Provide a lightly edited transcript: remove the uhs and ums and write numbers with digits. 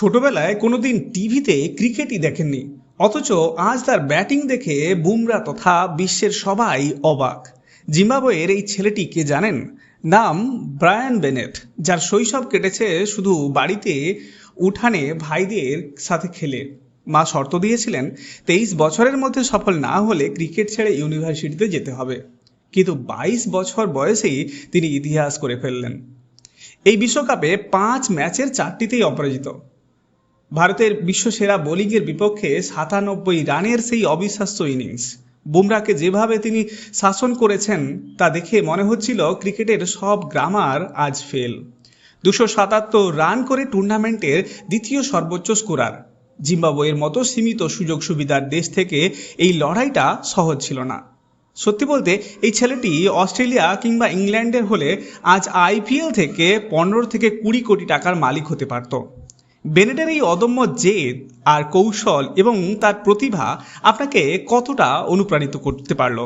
ছোটবেলায় কোনোদিন টিভিতে ক্রিকেটই দেখেননি, অথচ আজ তার ব্যাটিং দেখে বুমরা তথা বিশ্বের সবাই অবাক। জিম্বাবুয়ের এই ছেলেটি কে জানেন? নাম ব্রায়ান বেনেট, যার শৈশব কেটেছে শুধু বাড়িতে উঠানে ভাইদের সাথে খেলে। মা শর্ত দিয়েছিলেন 23 বছরের মধ্যে সফল না হলে ক্রিকেট ছেড়ে ইউনিভার্সিটিতে যেতে হবে, কিন্তু 22 বছর বয়সেই তিনি ইতিহাস করে ফেললেন। এই বিশ্বকাপে 5 ম্যাচের 4টিতেই অপরাজিত। ভারতের বিশ্বসেরা বোলিংয়ের বিপক্ষে 97 রানের সেই অবিশ্বাস্য ইনিংস। বুমরাকে যেভাবে তিনি শাসন করেছেন তা দেখে মনে হচ্ছিল ক্রিকেটের সব গ্রামার আজ ফেল। 277 রান করে টুর্নামেন্টের দ্বিতীয় সর্বোচ্চ স্কোরার। জিম্বাবুয়ের মতো সীমিত সুযোগ সুবিধার দেশ থেকে এই লড়াইটা সহজ ছিল না। সত্যি বলতে এই ছেলেটি অস্ট্রেলিয়া কিংবা ইংল্যান্ডের হলে আজ আইপিএল থেকে 15 থেকে 20 কোটি টাকার মালিক হতে পারত। বেনেটের এই অদম্য জেদ আর কৌশল এবং তার প্রতিভা আপনাকে কতটা অনুপ্রাণিত করতে পারলো?